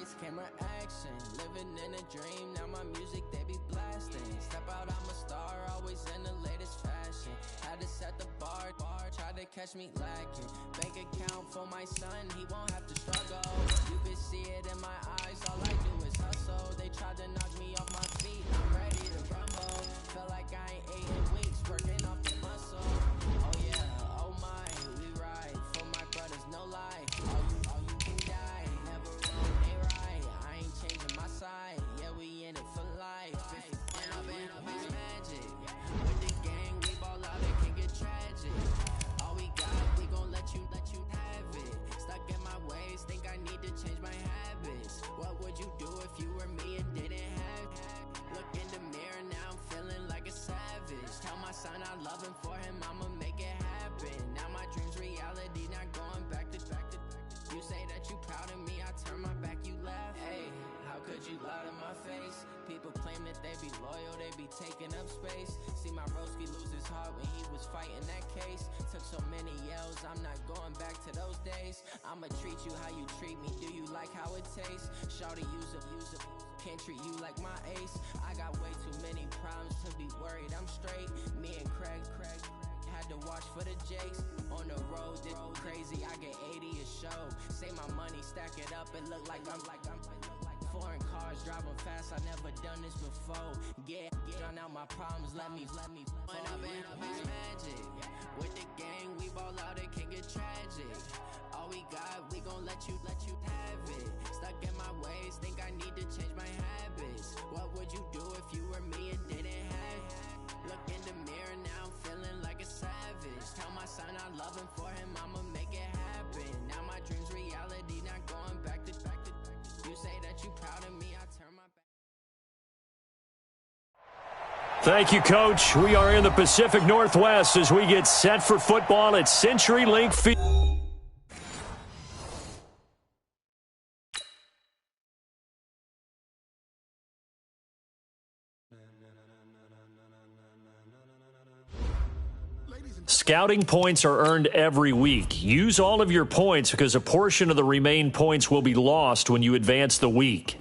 lights, camera action. Living in a dream, now my music they be blasting. Step out, I'm a star, always in the latest fashion. Had to set the bar, try to catch me lacking. Bank account for my son, he won't have to struggle. You can see it in my eyes, all I do is hustle. They tried to knock me off my feet, I'm ready to rumble. Felt like I ain't ate in weeks, working off the muscle. Oh yeah, oh my, we ride for my brothers, no lie. All you can die, never wrong, ain't right. I ain't changing my side, yeah, we in it for life. And I've been magic. With the gang, we ball out, it can get tragic. All we got, we gon' let you have it. Stuck in my ways, think I need to change my habits. What would you do if you were me and didn't have it? Look in the mirror, now I'm feeling like a savage. Tell my son I love him, for him I'ma make it happen. Now my dream's reality, not going back to. You say that you proud of me, I turn my back, you laugh. Hey, how could you lie to my face? People claim that they be loyal, they be taking up space. See my broski lose his heart when he was fighting that case. Took so many yells, I'm not going back to those days. I'ma treat you how you treat me, do you like how it tastes? Shawty, use up, can't treat you like my ace. I got way too many problems to be worried, I'm straight. Me and Craig had to watch for the Jakes. On the road, this crazy, I get 80 a show. Say my money, stack it up, it look like I'm foreign cars, driving fast, I never done this before. Get drown out my problems, let me When I've been magic. With the gang, we ball out, it can get tragic. All we got, we gon' let you have it. Stuck in my ways, think I need to change my habits. What would you do if you were me and didn't have it? Look in the mirror, now I'm feeling like a savage. Tell my son I love him, for him I'ma make it happen. Now my dream's reality, not going back to. You say that you proud of me, I turn my back. Thank you, Coach. We are in the Pacific Northwest as we get set for football at CenturyLink Field. Scouting points are earned every week. Use all of your points because a portion of the remaining points will be lost when you advance the week.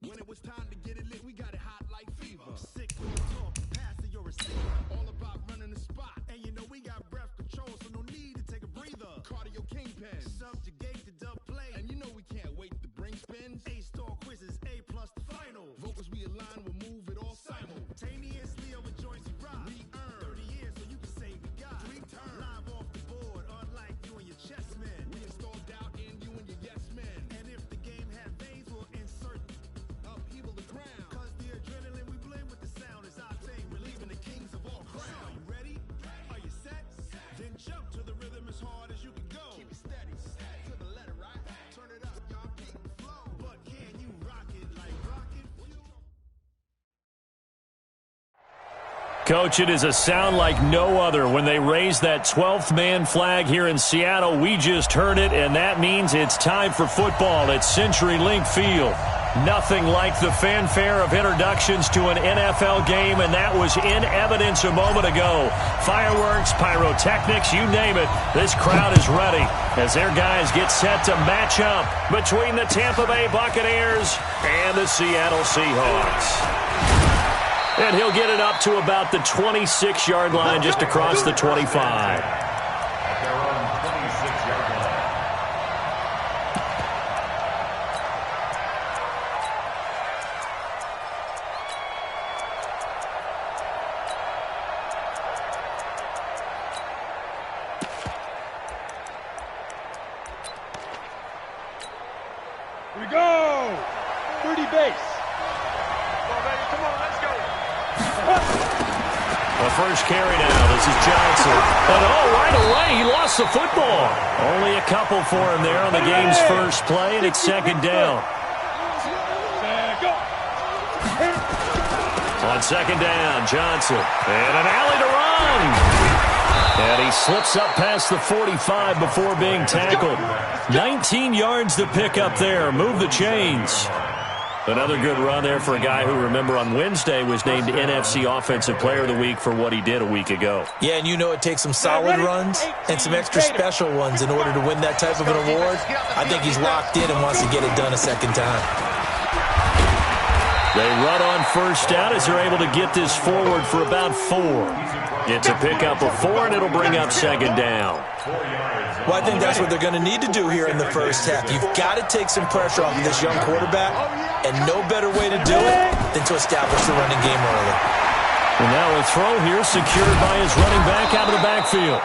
When it was time to get it lit, we got it hot like fever. Sick with the talk, passing your receiver. All about running the spot. And you know we got breath control, so no need to take a breather. Cardio kingpin, subjugate the dub play. And you know we can't wait to bring spins. A-star quizzes, A+ the final. Vocals we align, we'll move it all simultaneously over joints we rock. We earn 30 years, so you can say we got 3 turns. Live off the board, unlike you and your chess men. We install doubt in you and your yes men. And if the game had veins, we'll insert upheaval the ground. Cause the adrenaline we blend with the sound is our thing. Relieving the kings of all crowns. Are you ready? Are you set? Then jump to the rhythm as hard as you can go. Keep it steady, to the letter, right? Turn it up, y'all, keep the flow. But can you rock it like rocket? Coach, it is a sound like no other when they raise that 12th man flag here in Seattle. We just heard it, and that means it's time for football at CenturyLink Field. Nothing like the fanfare of introductions to an NFL game, and that was in evidence a moment ago. Fireworks, pyrotechnics, you name it. This crowd is ready as their guys get set to match up between the Tampa Bay Buccaneers and the Seattle Seahawks. And he'll get it up to about the 26-yard line, just across the 25. Here we go. 30 base. Come on, baby. Come on, let's go. The first carry now. This is Johnson. And right away, he lost the football. Only a couple for him there on the game's first play, and it's second down. On second down, Johnson. And an alley to run. And he slips up past the 45 before being tackled. 19 yards to pick up there. Move the chains. Another good run there for a guy who, remember, on Wednesday was named NFC Offensive Player of the Week for what he did a week ago. Yeah, and you know it takes some solid runs and some extra special ones in order to win that type of an award. I think he's locked in and wants to get it done a second time. They run on first down as they're able to get this forward for about 4. It's a pickup of 4, and it'll bring up second down. Well, I think that's what they're going to need to do here in the first half. You've got to take some pressure off of this young quarterback, and no better way to do it than to establish the running game early. And now a throw here secured by his running back out of the backfield.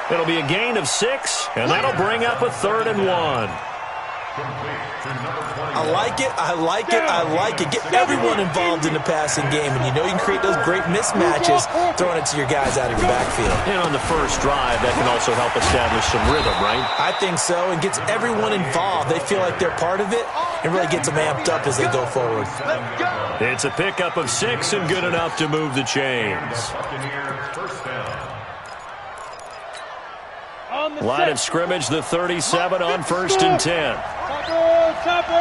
It'll be a gain of 6, and that'll bring up a 3rd and 1. I like it, I like it, I like it. Get everyone involved in the passing game, and you know you can create those great mismatches throwing it to your guys out of your backfield. And on the first drive, that can also help establish some rhythm, right? I think so, and gets everyone involved. They feel like they're part of it, and really gets them amped up as they go forward. It's a pickup of 6 and good enough to move the chains. Line of scrimmage, the 37 on 1st and 10. Topper!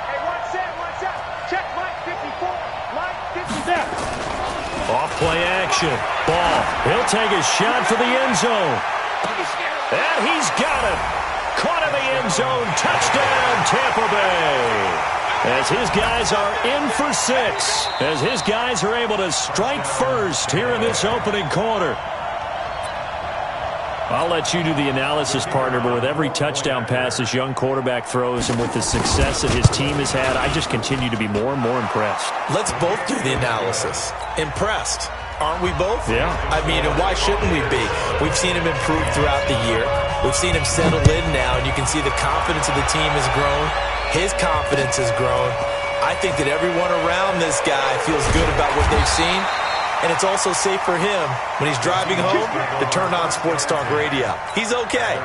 Hey, watch out. Check Mike 54. Mike 50. Off play action. Ball. He'll take a shot for the end zone. And he's got it. Caught in the end zone. Touchdown, Tampa Bay. As his guys are in for 6. As his guys are able to strike first here in this opening quarter. I'll let you do the analysis, partner, but with every touchdown pass this young quarterback throws and with the success that his team has had, I just continue to be more and more impressed. Let's both do the analysis. Impressed. Aren't we both? Yeah. I mean, and why shouldn't we be? We've seen him improve throughout the year. We've seen him settle in now, and you can see the confidence of the team has grown. His confidence has grown. I think that everyone around this guy feels good about what they've seen. And it's also safe for him when he's driving home to turn on Sports Talk Radio. He's okay.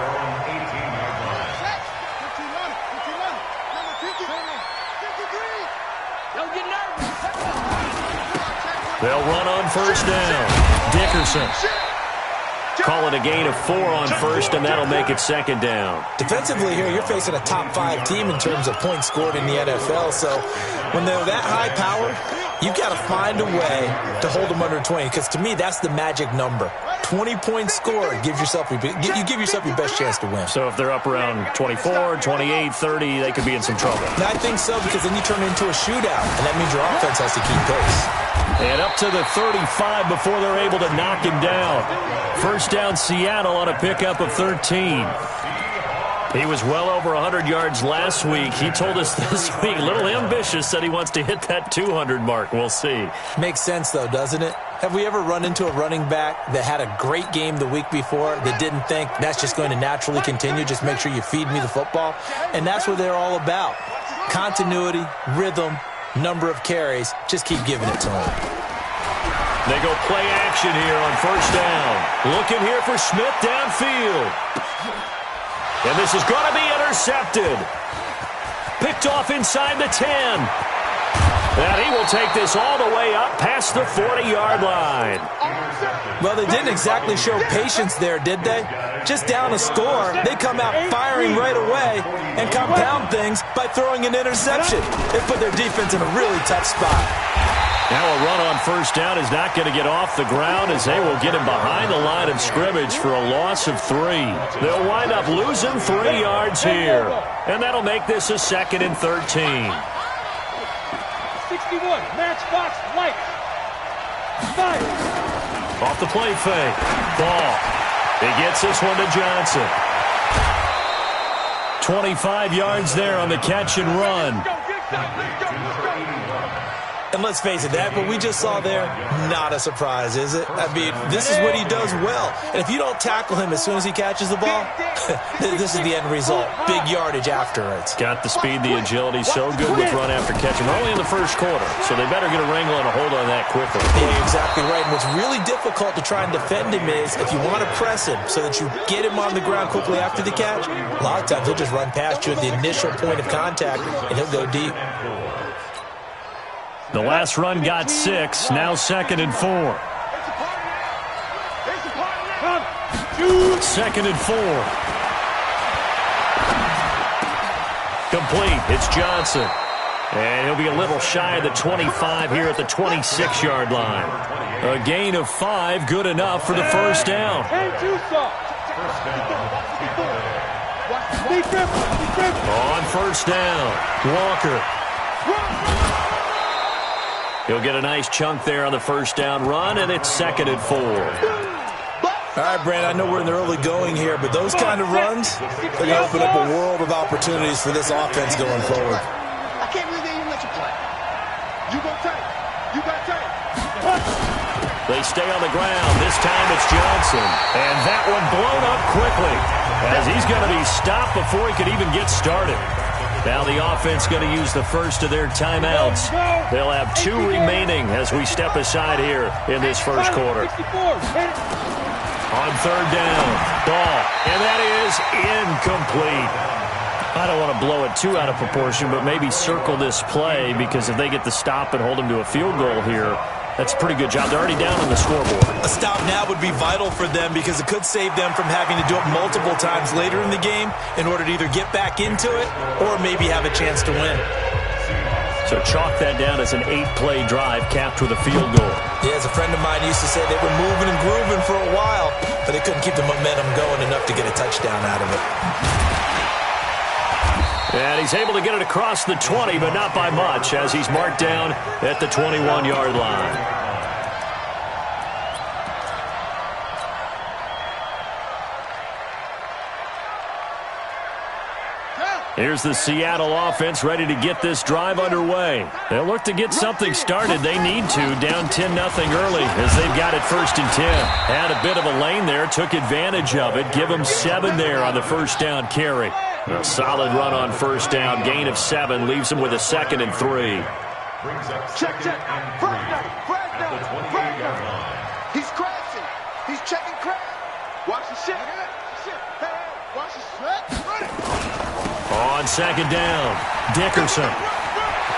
They'll run on first down. Dickerson. Call it a gain of 4 on first, and that'll make it second down. Defensively here, you're facing a top 5 team in terms of points scored in the NFL. So when they're that high powered, you've got to find a way to hold them under 20, because to me, that's the magic number. 20 points scored, you give yourself your best chance to win. So if they're up around 24, 28, 30, they could be in some trouble. And I think so, because then you turn it into a shootout, and that means your offense has to keep pace. And up to the 35 before they're able to knock him down. First down, Seattle on a pickup of 13. He was well over 100 yards last week. He told us this week, a little ambitious, said he wants to hit that 200 mark. We'll see. Makes sense, though, doesn't it? Have we ever run into a running back that had a great game the week before that didn't think that's just going to naturally continue? Just make sure you feed me the football. And that's what they're all about. Continuity, rhythm, number of carries. Just keep giving it to him. They go play action here on first down. Looking here for Smith downfield. And this is going to be intercepted. Picked off inside the 10. And he will take this all the way up past the 40-yard line. Well, they didn't exactly show patience there, did they? Just down a score, they come out firing right away and compound things by throwing an interception. They put their defense in a really tough spot. Now a run on first down is not going to get off the ground as they will get him behind the line of scrimmage for a loss of 3. They'll wind up losing 3 yards here. And that'll make this a 2nd and 13. 61, matchbox, light. Fire. Off the play fake. Ball. He gets this one to Johnson. 25 yards there on the catch and run. And let's face it, that what we just saw there, not a surprise, is it? I mean, this is what he does well. And if you don't tackle him as soon as he catches the ball, this is the end result. Big yardage afterwards. Got the speed, the agility, so good with run after catch. And we're only in the first quarter, so they better get a wrangle and a hold on that quickly. Yeah, exactly right. And what's really difficult to try and defend him is if you want to press him so that you get him on the ground quickly after the catch, a lot of times he'll just run past you at the initial point of contact, and he'll go deep. The last run got 6, now 2nd and 4. 2nd and 4. Complete. It's Johnson. And he'll be a little shy of the 25 here at the 26-yard line. A gain of 5, good enough for the first down. On first down, Walker. He'll get a nice chunk there on the first down run, and it's 2nd and 4. All right, Brandon, I know we're in the early going here, but those kind of runs, they're going to open up a world of opportunities for this offense going forward. I can't believe they even let you play. You go tight. You got tight. They stay on the ground. This time it's Johnson. And that one blown up quickly as he's going to be stopped before he could even get started. Now the offense going to use the first of their timeouts. They'll have 2 remaining as we step aside here in this first quarter. On third down, ball, and that is incomplete. I don't want to blow it too out of proportion, but maybe circle this play because if they get the stop and hold them to a field goal here, that's a pretty good job. They're already down on the scoreboard. A stop now would be vital for them because it could save them from having to do it multiple times later in the game in order to either get back into it or maybe have a chance to win. So chalk that down as an 8-play drive capped with a field goal. Yeah, as a friend of mine used to say, they were moving and grooving for a while, but they couldn't keep the momentum going enough to get a touchdown out of it. And he's able to get it across the 20, but not by much, as he's marked down at the 21-yard line. Here's the Seattle offense ready to get this drive underway. They'll look to get something started. They need to, down 10-0 early as they've got it 1st and 10. Had a bit of a lane there, took advantage of it. Give them 7 there on the first down carry. A solid run on first down, gain of 7, leaves them with a 2nd and 3. Check. First down. He's crashing. He's checking crash. Watch the shit. Hey, watch the shit. Run it. On 2nd down, Dickerson.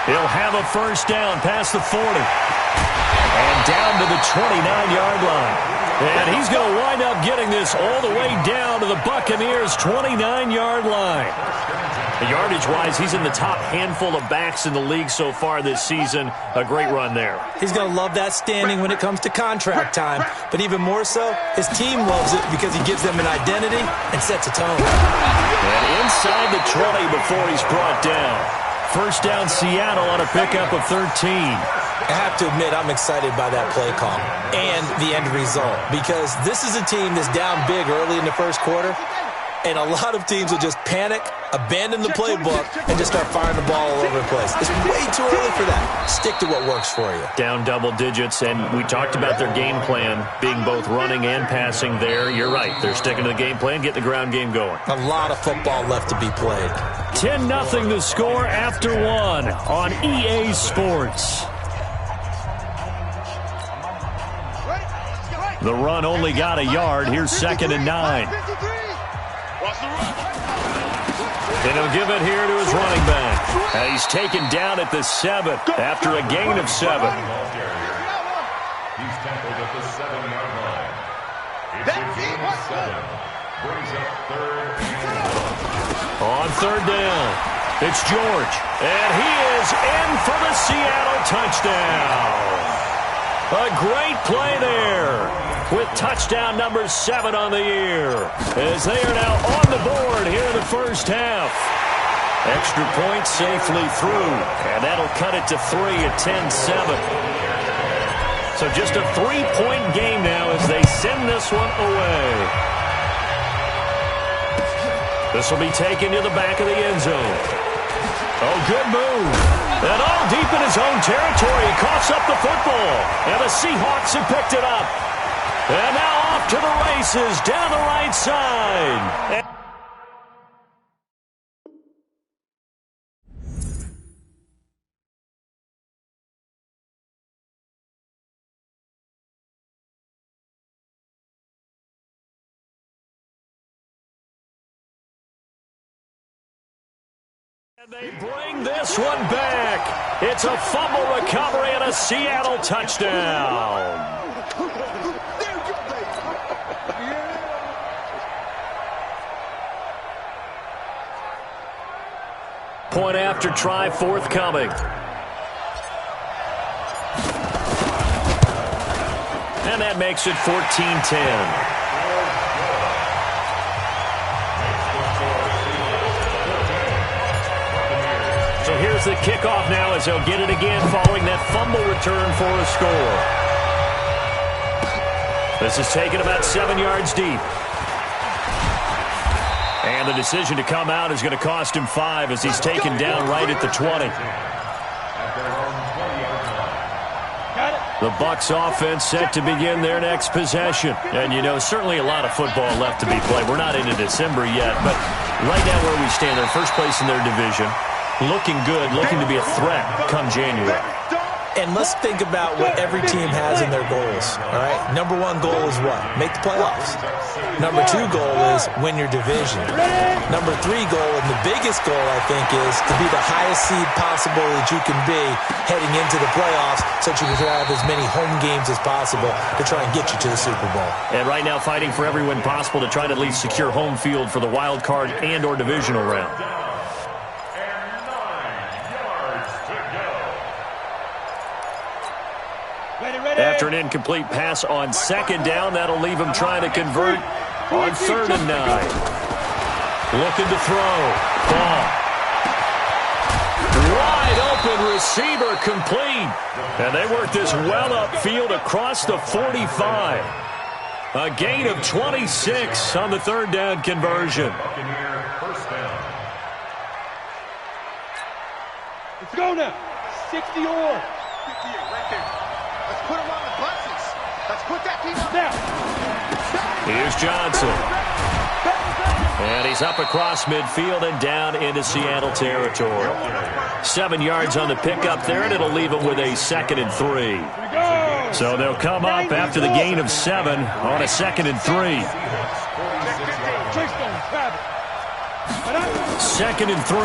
He'll have a first down past the 40. And down to the 29-yard line. And he's going to wind up getting this all the way down to the Buccaneers' 29-yard line. Yardage-wise, he's in the top handful of backs in the league so far this season. A great run there. He's going to love that standing when it comes to contract time. But even more so, his team loves it because he gives them an identity and sets a tone. And inside the 20 before he's brought down. First down Seattle on a pickup of 13. I have to admit, I'm excited by that play call and the end result because this is a team that's down big early in the first quarter, and a lot of teams will just panic, abandon the playbook, and just start firing the ball all over the place. It's way too early for that. Stick to what works for you. Down double digits, and we talked about their game plan being both running and passing there. You're right. They're sticking to the game plan, getting the ground game going. A lot of football left to be played. 10-0 the score after 1 on EA Sports. The run only got a yard. Here's 2nd and 9. And he'll give it here to his running back. And he's taken down at the 7 after a gain of 7. He's tackled at the 7-yard line. It's 7. Brings up 3rd and 1. On 3rd down, it's George. And he is in for the Seattle touchdown. A great play there with touchdown number 7 on the year as they are now on the board here in the first half. Extra point safely through, and that'll cut it to 3 at 10-7. So just a 3-point game now as they send this one away. This will be taken to the back of the end zone. Oh, good move. And all deep in his own territory, he coughs up the football. And the Seahawks have picked it up. And now off to the races down the right side. And they bring this one back. It's a fumble recovery and a Seattle touchdown. Point after try forthcoming. And that makes it 14-10. So here's the kickoff now as they'll get it again following that fumble return for a score. This is taken about 7 yards deep. And the decision to come out is going to cost him 5 as he's taken down right at the 20. The Bucs offense set to begin their next possession. And, you know, certainly a lot of football left to be played. We're not into December yet, but right now where we stand, they're first place in their division. Looking good, looking to be a threat come January. And let's think about what every team has in their goals, all right? Number 1 goal is what? Make the playoffs. Number 2 goal is win your division. Number 3 goal, and the biggest goal, I think, is to be the highest seed possible that you can be heading into the playoffs so that you can have as many home games as possible to try and get you to the Super Bowl. And right now fighting for every win possible to try to at least secure home field for the wild card and or divisional round. After an incomplete pass on second down, that'll leave him trying to convert on 3rd and 9. Looking to throw. Ball. Wide open receiver complete. And they work this well upfield across the 45. A gain of 26 on the 3rd down conversion. Let's go now. 60 or. 58 right there. Let's put him on the buses. Let's put that team on Now. Here's Johnson. And he's up across midfield and down into Seattle territory. 7 yards on the pickup there, and it'll leave him with a 2nd and 3. So they'll come up after the gain of 7 on a 2nd and 3. 2nd and 3.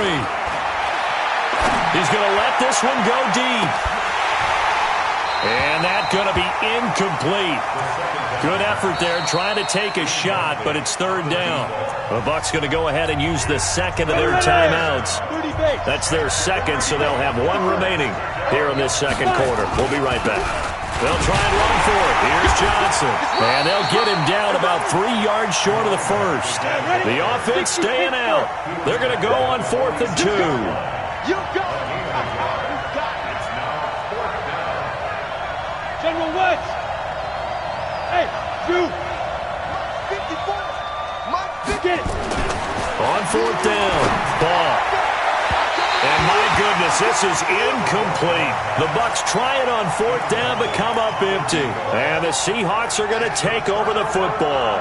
He's going to let this one go deep. And that's going to be incomplete. Good effort there trying to take a shot, but it's 3rd down. The Bucs going to go ahead and use the 2nd of their timeouts. That's their 2nd, so they'll have 1 remaining here in this 2nd quarter. We'll be right back. They'll try and run for it. Here's Johnson. And they'll get him down about 3 yards short of the 1st. The offense staying out. They're going to go on 4th and 2. You go. General Woods. Hey, you. 54. Get it. On 4th down. Ball. And my goodness, this is incomplete. The Bucs try it on 4th down, but come up empty. And the Seahawks are going to take over the football.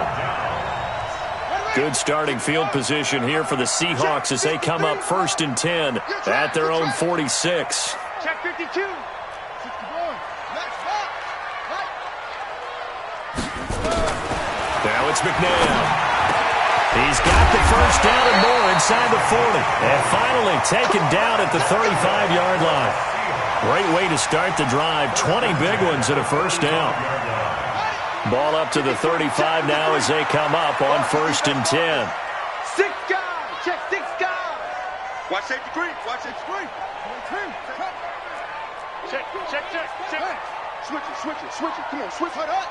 Good starting field position here for the Seahawks as they come up 1st and 10 at their own 46. Check 52. Now it's McNair. He's got the 1st down and more inside the 40. And finally taken down at the 35-yard line. Great way to start the drive. 20 big ones at a 1st down. Ball up to the 35 now as they come up on 1st and 10. 6 guys. Check 6 guys. Watch safety green. Watch safety green. Check. Switch it. Come on, switch it up.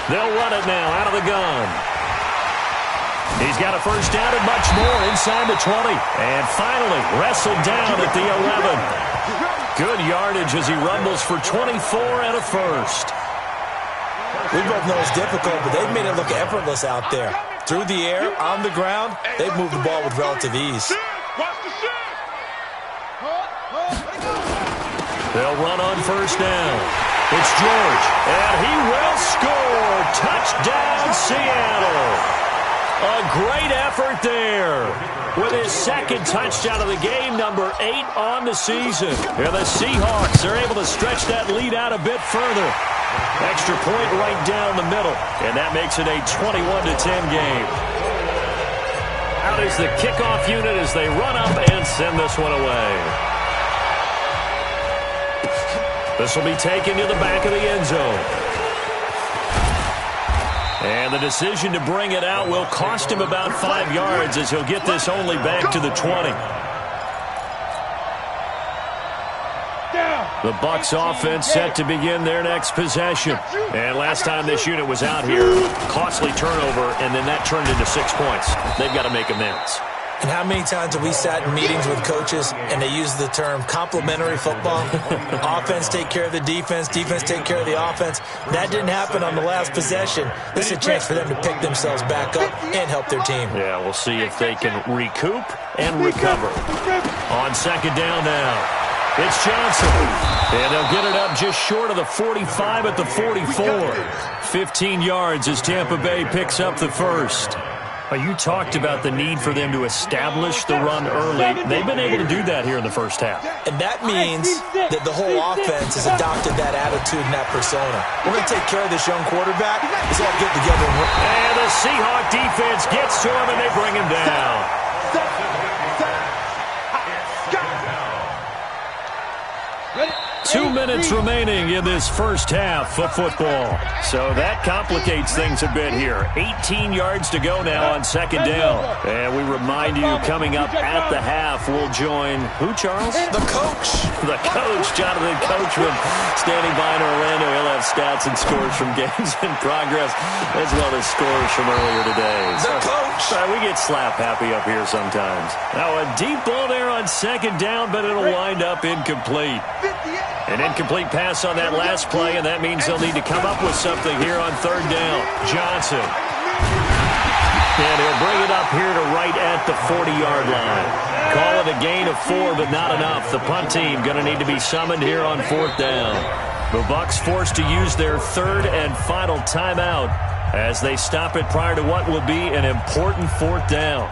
They'll run it now out of the gun. He's got a 1st down and much more inside the 20. And finally wrestled down at the 11. Good yardage as he rumbles for 24 and a 1st. We both know it's difficult, but they've made it look effortless out there. Through the air, on the ground, they've moved the ball with relative ease. Watch the shit. They'll run on first down. It's George, and he will score. Touchdown, Seattle. A great effort there with his second touchdown of the game, number 8 on the season. And the Seahawks are able to stretch that lead out a bit further. Extra point right down the middle, and that makes it a 21-10 game. Out is the kickoff unit as they run up and send this one away. This will be taken to the back of the end zone. And the decision to bring it out will cost him about 5 yards as he'll get this only back to the 20. The Bucs offense set to begin their next possession. And last time this unit was out here, costly turnover, and then that turned into 6 points. They've got to make amends. And how many times have we sat in meetings with coaches and they use the term complementary football? Offense take care of the defense, defense take care of the offense. That didn't happen on the last possession. This is a chance for them to pick themselves back up and help their team. Yeah, we'll see if they can recoup and recover. On second down now, it's Johnson. And they'll get it up just short of the 45 at the 44. 15 yards as Tampa Bay picks up the first. You talked about the need for them to establish the run early. They've been able to do that here in the first half. And that means that the whole offense has adopted that attitude and that persona. We're going to take care of this young quarterback. Let's all get together. And the Seahawk defense gets to him, and they bring him down. 2 minutes remaining in this first half of football. So that complicates things a bit here. 18 yards to go now on second down. And we remind you, coming up at the half, we'll join who, Charles? The coach. The coach, Jonathan Coachman, standing by in Orlando. He'll have stats and scores from games in progress, as well as scores from earlier today. The coach. We get slap happy up here sometimes. Now a deep ball there on second down, but it'll wind up incomplete. An incomplete pass on that last play, and that means they'll need to come up with something here on third down. Johnson. And he'll bring it up here to right at the 40-yard line. Call it a gain of 4, but not enough. The punt team going to need to be summoned here on fourth down. The Bucs forced to use their third and final timeout as they stop it prior to what will be an important fourth down.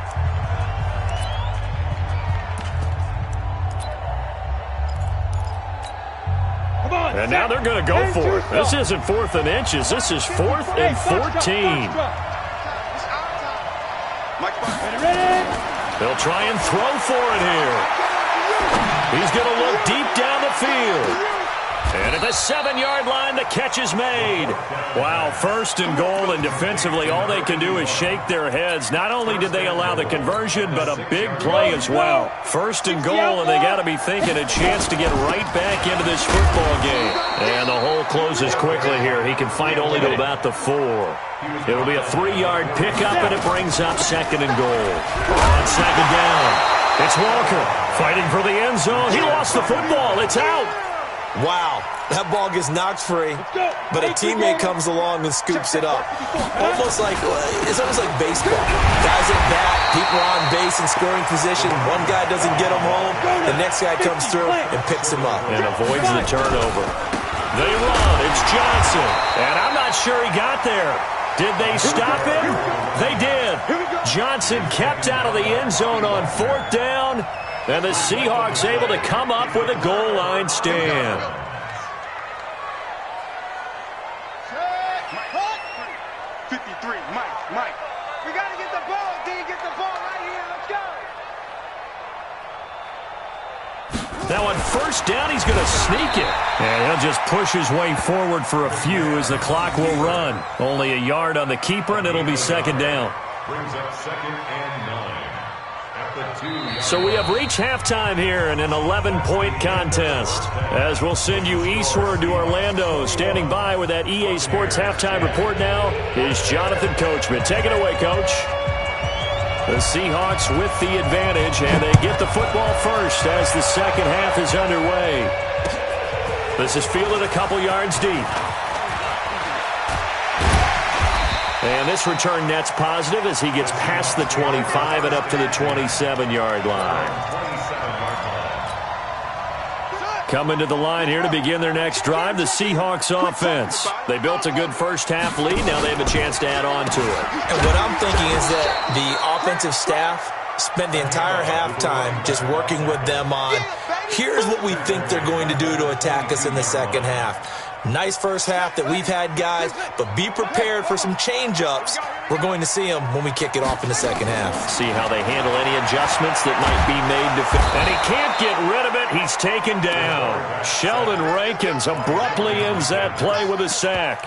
And now they're going to go for it. This isn't 4th and inches. This is 4th and 14. They'll try and throw for it here. He's going to look deep down the field. And at the 7-yard line, the catch is made. Wow, first and goal, and defensively, all they can do is shake their heads. Not only did they allow the conversion, but a big play as well. First and goal, and they got to be thinking a chance to get right back into this football game. And the hole closes quickly here. He can fight only to about the 4. It'll be a 3-yard pickup, and it brings up second and goal. On second down, it's Walker fighting for the end zone. He lost the football. It's out. Wow, that ball gets knocked free, but a teammate comes along and scoops it up. It's almost like baseball. Guys at bat, people on base in scoring position. One guy doesn't get him home, the next guy comes through and picks him up. And avoids the turnover. They run, it's Johnson, and I'm not sure he got there. Did they stop him? They did. Johnson kept out of the end zone on fourth down. And the Seahawks able to come up with a goal line stand. Mike. We got to get the ball, D. Get the ball right here. Let's go. Now on first down, he's going to sneak it. And he'll just push his way forward for a few as the clock will run. Only a yard on the keeper, and it'll be second down. Brings up second and 9. So we have reached halftime here in an 11-point contest. As we'll send you eastward to Orlando. Standing by with that EA Sports halftime report now is Jonathan Coachman. Take it away, Coach. The Seahawks with the advantage, and they get the football first as the second half is underway. This is fielded a couple yards deep. And this return net's positive as he gets past the 25 and up to the 27-yard line. Coming to the line here to begin their next drive, the Seahawks offense. They built a good first-half lead. Now they have a chance to add on to it. And what I'm thinking is that the offensive staff spent the entire halftime just working with them on, here's what we think they're going to do to attack us in the second half. Nice first half that we've had, guys, but be prepared for some change-ups. We're going to see them when we kick it off in the second half. See how they handle any adjustments that might be made to fit. And he can't get rid of it. He's taken down. Sheldon Rankins abruptly ends that play with a sack.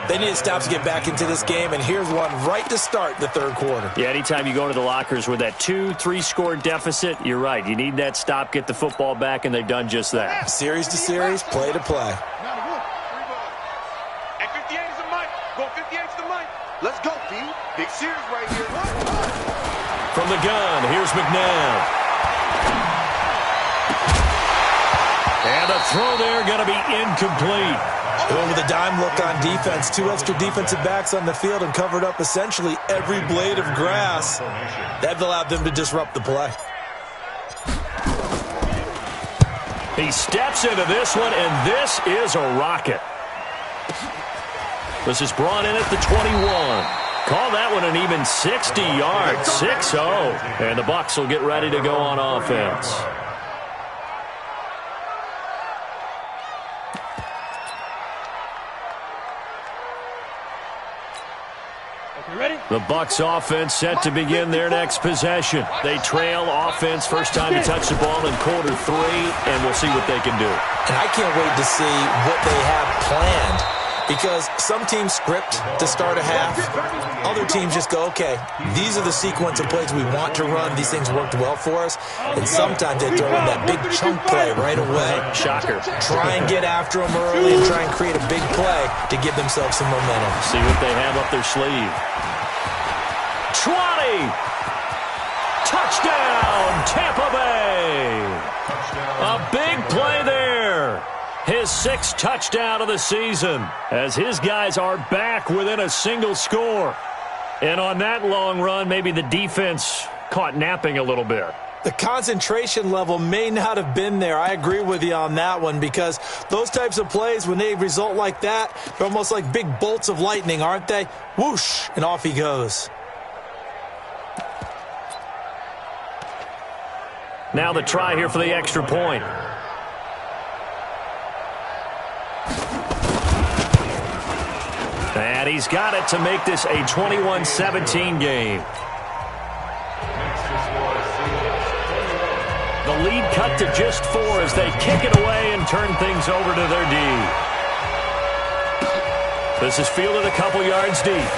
They need to stop to get back into this game, and here's one right to start the third quarter. Yeah, anytime you go to the lockers with that 2-3 score deficit, you're right. You need that stop, get the football back, and they've done just that. Series to series, play to play. Let's go, D. Big series right here. From the gun, here's McNabb. And a throw there going to be incomplete. Going with a dime look on defense. 2 extra defensive backs on the field and covered up essentially every blade of grass. That allowed them to disrupt the play. He steps into this one, and this is a rocket. This is brought in at the 21. Call that one an even 60 yards, 6-0. And the Bucs will get ready to go on offense. Okay, ready? The Bucs offense set to begin their next possession. They trail offense first time to touch the ball in quarter 3, and we'll see what they can do. And I can't wait to see what they have planned. Because some teams script to start a half. Other teams just go, okay, these are the sequence of plays we want to run. These things worked well for us. And sometimes they throw in that big chunk play right away. Shocker. Try and get after them early and try and create a big play to give themselves some momentum. See what they have up their sleeve. 20! Touchdown, Tampa Bay! A big play there. His 6th touchdown of the season as his guys are back within a single score. And on that long run, maybe the defense caught napping a little bit. The concentration level may not have been there. I agree with you on that one because those types of plays, when they result like that, they're almost like big bolts of lightning, aren't they? Whoosh, and off he goes. Now the try here for the extra point. And he's got it to make this a 21-17 game. The lead cut to just 4 as they kick it away and turn things over to their D. This is fielded a couple yards deep.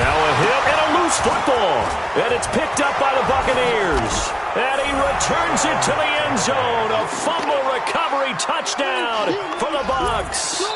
Now a hit and a loose football. And it's picked up by the Buccaneers. And he returns it to the end zone. A fumble recovery touchdown for the Bucs.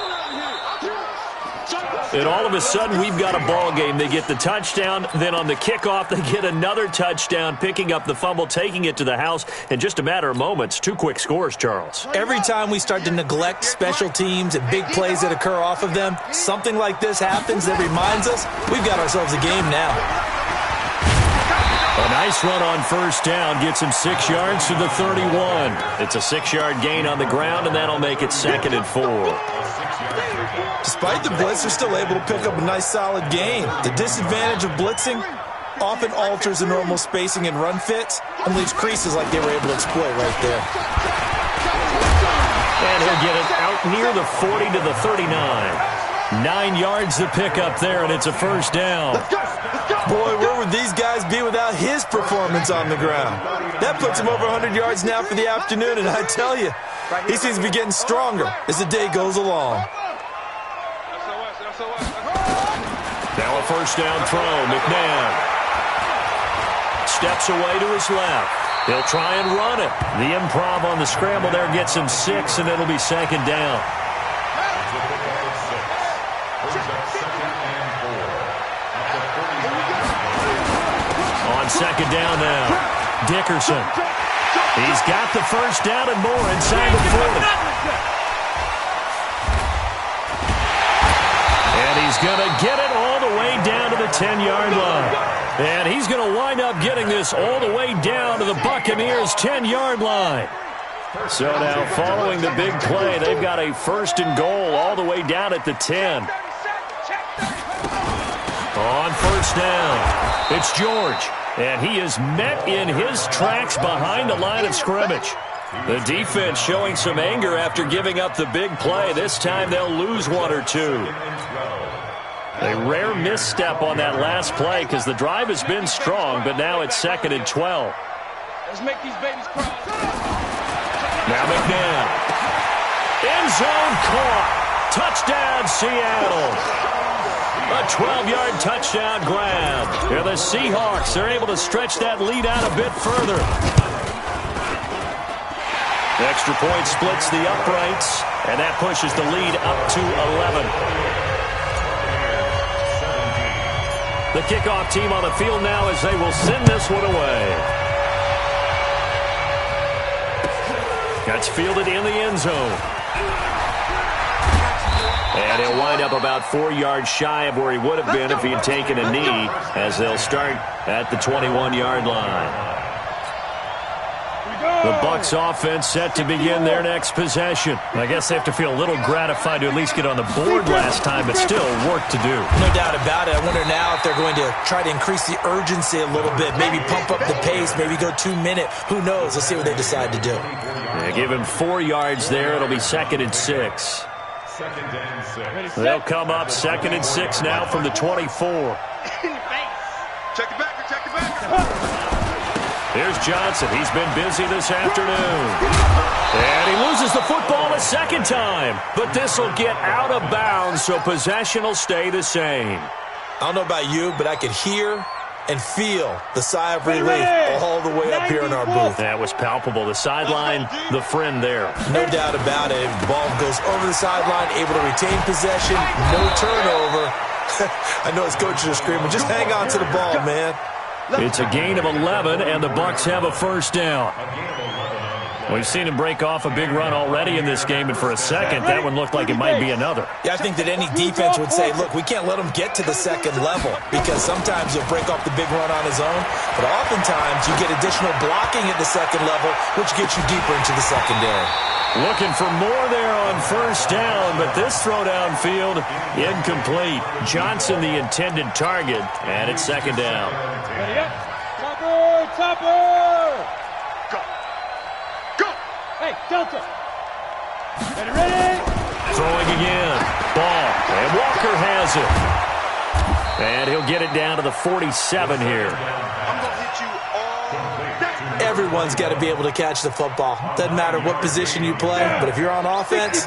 And all of a sudden, we've got a ball game. They get the touchdown. Then on the kickoff, they get another touchdown, picking up the fumble, taking it to the house in just a matter of moments. 2 quick scores, Charles. Every time we start to neglect special teams and big plays that occur off of them, something like this happens that reminds us we've got ourselves a game now. A nice run on first down gets him 6 yards to the 31. It's a 6-yard gain on the ground, and that'll make it 2nd and 4. Despite the blitz, they're still able to pick up a nice, solid gain. The disadvantage of blitzing often alters the normal spacing and run fits and leaves creases like they were able to exploit right there. And he'll get it out near the 40 to the 39. 9 yards to pick up there, and it's a first down. Boy, where would these guys be without his performance on the ground? That puts him over 100 yards now for the afternoon, and I tell you, he seems to be getting stronger as the day goes along. Now a first down throw. McNabb steps away to his left. He'll try and run it. The improv on the scramble there gets him 6, and it'll be 2nd down. On 2nd down now, Dickerson. He's got the first down and more inside the 40. And he's going to get it all the way down to the 10-yard line. And he's going to wind up getting this all the way down to the Buccaneers' 10-yard line. So now following the big play, they've got a 1st and goal all the way down at the 10. On 1st down, it's George. And he is met in his tracks behind the line of scrimmage. The defense showing some anger after giving up the big play. This time they'll lose 1 or 2. A rare misstep on that last play because the drive has been strong, but now it's 2nd and 12. Let's make these babies cry. Now McNabb. End zone caught. Touchdown, Seattle. A 12-yard touchdown grab. Here the Seahawks are able to stretch that lead out a bit further. The extra point splits the uprights, and that pushes the lead up to 11. The kickoff team on the field now as they will send this one away. That's fielded in the end zone. And he'll wind up about 4 yards shy of where he would have been if he had taken a knee, as they'll start at the 21-yard line. The Bucs offense set to begin their next possession. I guess they have to feel a little gratified to at least get on the board last time, but still work to do. No doubt about it. I wonder now if they're going to try to increase the urgency a little bit, maybe pump up the pace, maybe go 2-minute. Who knows? Let's see what they decide to do. Yeah, give him 4 yards there. It'll be 2nd and 6. They'll come up 2nd and 6 now from the 24. Check it back. Here's Johnson. He's been busy this afternoon. And he loses the football a 2nd time. But this will get out of bounds, so possession will stay the same. I don't know about you, but I could hear and feel the sigh of relief all the way up here in our booth. That was palpable. The sideline, the friend there. No doubt about it. The ball goes over the sideline, able to retain possession, no turnover. I know his coaches are screaming, just hang on to the ball, man. It's a gain of 11, and the Bucs have a 1st down. We've seen him break off a big run already in this game, and for a second, that one looked like it might be another. Yeah, I think that any defense would say, look, we can't let him get to the 2nd level, because sometimes he'll break off the big run on his own, but oftentimes you get additional blocking at the 2nd level, which gets you deeper into the secondary. Looking for more there on 1st down, but this throw downfield, incomplete. Johnson the intended target, and it's 2nd down. Ready up. Topper! Go! Hey, Delta! Ready! Throwing again. Ball, and Walker has it. And he'll get it down to the 47 here. I'm going to hit you all day. Everyone's got to be able to catch the football. Doesn't matter what position you play, but if you're on offense,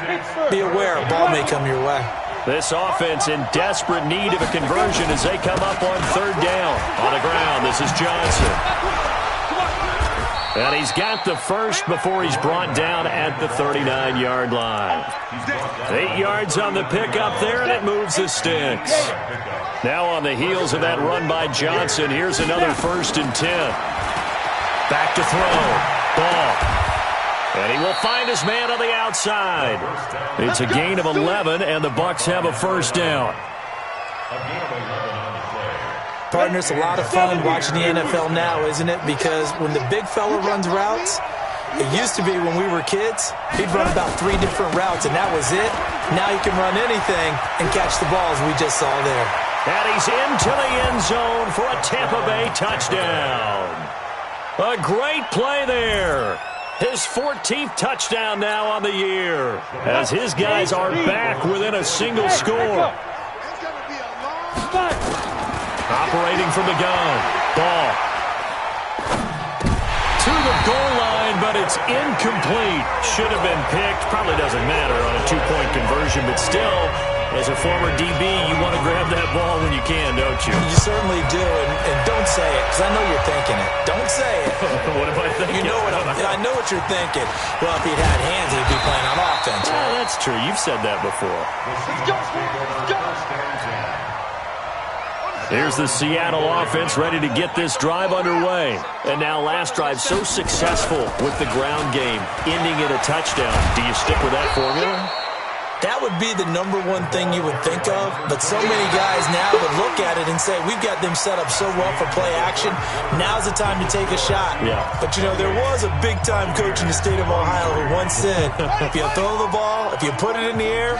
be aware a ball may come your way. This offense in desperate need of a conversion as they come up on 3rd down. On the ground, this is Johnson. And he's got the 1st before he's brought down at the 39-yard line. 8 yards on the pickup there, and it moves the sticks. Now on the heels of that run by Johnson, here's another 1st and 10. Back to throw. Ball. And he will find his man on the outside. It's a gain of 11, and the Bucs have a 1st down. Partner, it's a lot of fun watching the NFL now, isn't it? Because when the big fella runs routes, it used to be when we were kids, he'd run about 3 different routes, and that was it. Now he can run anything and catch the balls we just saw there. And he's into the end zone for a Tampa Bay touchdown. A great play there. His 14th touchdown now on the year, as his guys are back within a single score. Operating from the gun. Ball. To the goal line, but it's incomplete. Should have been picked. Probably doesn't matter on a 2-point conversion, but still, as a former DB, you want to grab that ball when you can, don't you? You certainly do, and don't say it, because I know you're thinking it. Don't say it. What am I thinking? You know what I know what you're thinking. Well, if he'd had hands, he'd be playing on offense. Right? Yeah, that's true. You've said that before. Here's the Seattle offense ready to get this drive underway. And now last drive so successful with the ground game, ending in a touchdown. Do you stick with that formula? That would be the number one thing you would think of, but so many guys now would look at it and say, we've got them set up so well for play action, now's the time to take a shot. Yeah. But, you know, there was a big-time coach in the state of Ohio who once said, if you throw the ball, if you put it in the air,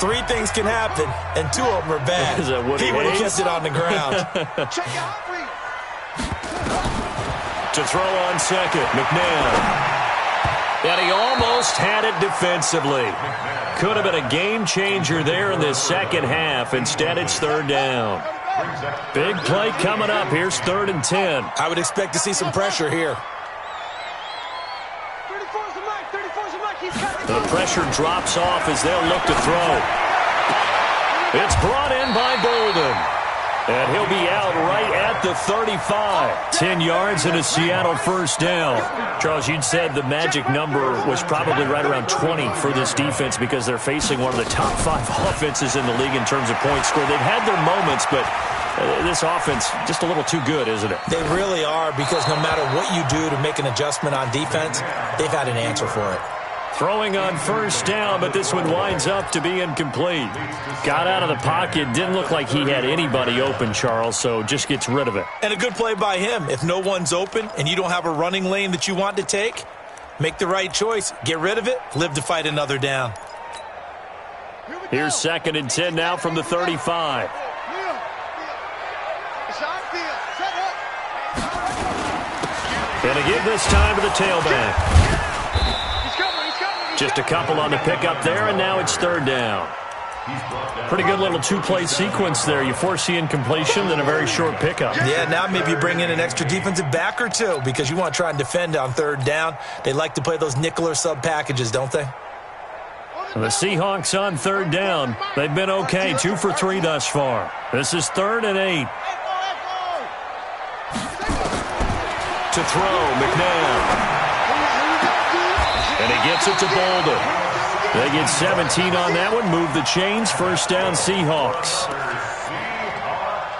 3 things can happen, and 2 of them are bad. Is that what he would have kept it on the ground. To throw on second, McNabb. And he almost had it defensively. Could have been a game changer there in this second half. Instead, it's 3rd down. Big play coming up. Here's 3rd and 10. I would expect to see some pressure here. The pressure drops off as they'll look to throw. It's brought in by Bolden. And he'll be out right at the 35. 10 yards and a Seattle 1st down. Charles, you'd said the magic number was probably right around 20 for this defense because they're facing one of the top 5 offenses in the league in terms of points scored. They've had their moments, but this offense just a little too good, isn't it? They really are, because no matter what you do to make an adjustment on defense, they've had an answer for it. Throwing on 1st down, but this one winds up to be incomplete. Got out of the pocket. Didn't look like he had anybody open, Charles, so just gets rid of it. And a good play by him. If no one's open and you don't have a running lane that you want to take, make the right choice. Get rid of it. Live to fight another down. Here's 2nd and 10 now from the 35. And again this time to the tailback. Just a couple on the pickup there, and now it's 3rd down. Pretty good little 2-play sequence there. You force the incompletion, then a very short pickup. Yeah, now maybe you bring in an extra defensive back or 2 because you want to try and defend on 3rd down. They like to play those nickel or sub packages, don't they? The Seahawks on 3rd down. They've been okay, 2 for 3 thus far. This is 3rd and 8. To throw, McNabb. And he gets it to Bolden. They get 17 on that one. Move the chains. 1st down, Seahawks.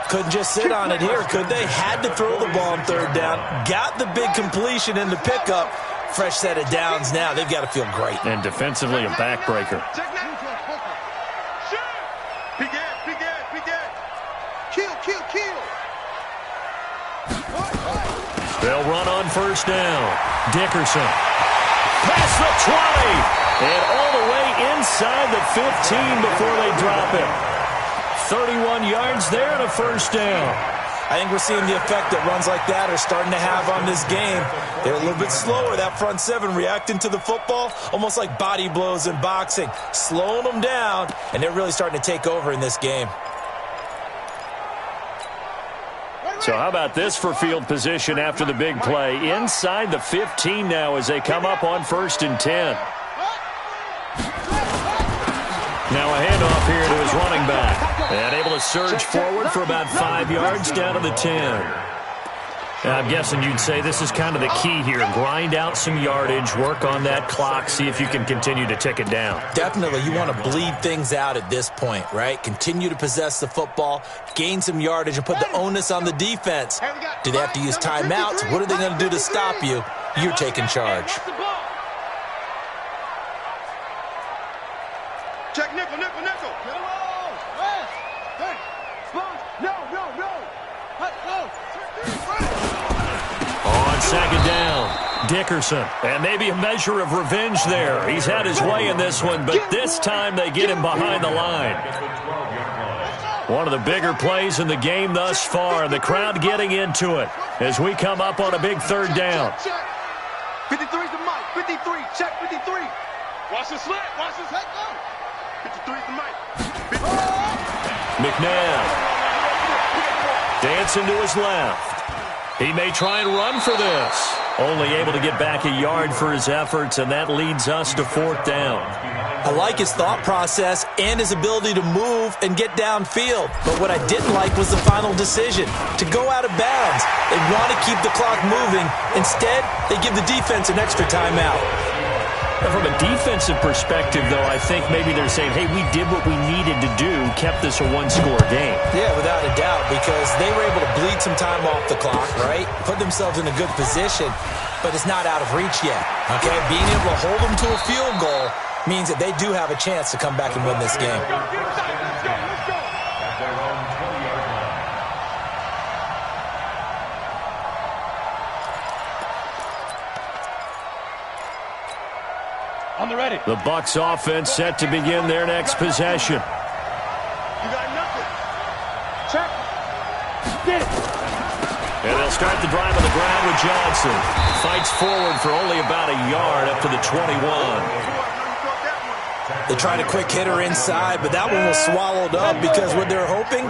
Couldn't just sit on it here, could they? Had to throw the ball on 3rd down. Got the big completion in the pickup. Fresh set of downs now. They've got to feel great. And defensively, a backbreaker. Kill. They'll run on 1st down. Dickerson. Past the 20. And all the way inside the 15 before they drop it. 31 yards there and a 1st down. I think we're seeing the effect that runs like that are starting to have on this game. They're a little bit slower, that front 7 reacting to the football, almost like body blows in boxing, slowing them down, and they're really starting to take over in this game. So how about this for field position after the big play? Inside the 15 now as they come up on 1st and 10. Now a handoff here to his running back. And able to surge forward for about 5 yards down to the 10. I'm guessing you'd say this is kind of the key here. Grind out some yardage, work on that clock, see if you can continue to tick it down. Definitely. You want to bleed things out at this point, right? Continue to possess the football, gain some yardage, and put the onus on the defense. Do they have to use timeouts? What are they going to do to stop you? You're taking charge. Check nickel. On 2nd down, Dickerson. And maybe a measure of revenge there. He's had his way in this one, but this time they get him behind the line. One of the bigger plays in the game thus far. The crowd getting into it as we come up on a big 3rd down. 53's the mic. 53. Check 53. Watch the slant. Watch his head go. 53's the mic. 53. McNabb dancing to his left. He may try and run for this. Only able to get back a yard for his efforts, and that leads us to 4th down. I like his thought process and his ability to move and get downfield. But what I didn't like was the final decision, to go out of bounds. They want to keep the clock moving. Instead, they give the defense an extra timeout. From a defensive perspective, though, I think maybe they're saying, hey, we did what we needed to do, kept this a 1-score game. Yeah, without a doubt, because they were able to bleed some time off the clock, right? Put themselves in a good position, but it's not out of reach yet, okay? Being able to hold them to a field goal means that they do have a chance to come back and win this game. At their own 20-yard line. On the ready. The Bucs offense set to begin their next possession. You got nothing. Check. Get it. And they'll start the drive on the ground with Johnson. Fights forward for only about a yard up to the 21. They tried a quick hitter inside, but that one was swallowed up because what they're hoping,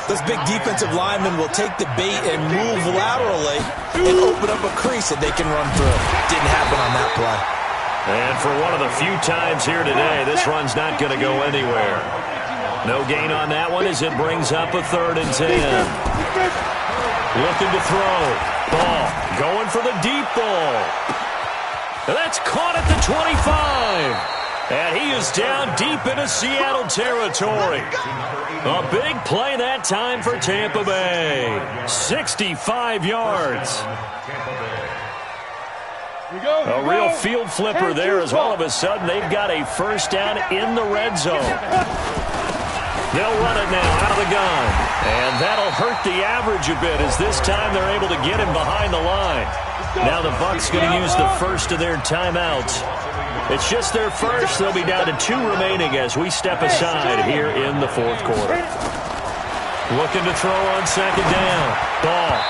this big defensive lineman will take the bait and move laterally and open up a crease that they can run through. Didn't happen on that play. And for one of the few times here today, this run's not going to go anywhere. No gain on that one as it brings up a 3rd and 10. Looking to throw. Ball going for the deep ball. And that's caught at the 25. And he is down deep into Seattle territory. A big play that time for Tampa Bay. 65 yards. A real field flipper there as all of a sudden they've got a first down in the red zone. They'll run it now out of the gun. And that'll hurt the average a bit as this time they're able to get him behind the line. Now the Bucs going to use the first of their timeouts. It's just their first. They'll be down to 2 remaining as we step aside here in the 4th quarter. Looking to throw on 2nd down. Ball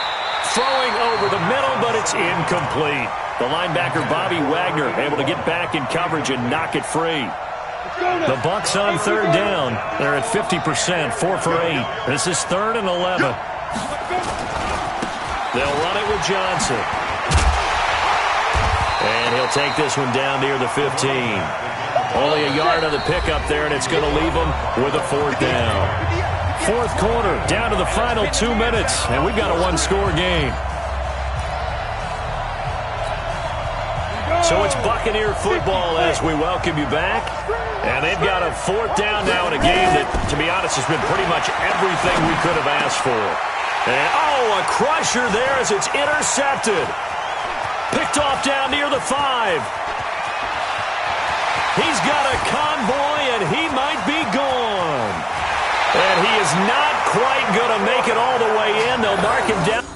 throwing over the middle, but it's incomplete. The linebacker Bobby Wagner able to get back in coverage and knock it free. The Bucs on 3rd down. They're at 50%, 4 for 8. This is 3rd and 11. They'll run it with Johnson. And he'll take this one down near the 15. Only a yard on the pickup there, and it's going to leave him with a 4th down. 4th quarter, down to the final 2 minutes, and we've got a 1-score game. So it's Buccaneer football as we welcome you back. And they've got a 4th down now in a game that, to be honest, has been pretty much everything we could have asked for. And, a crusher there as it's intercepted. Picked off down near the 5. He's got a convoy, and he might be gone. And he is not quite going to make it all the way in. They'll mark him down.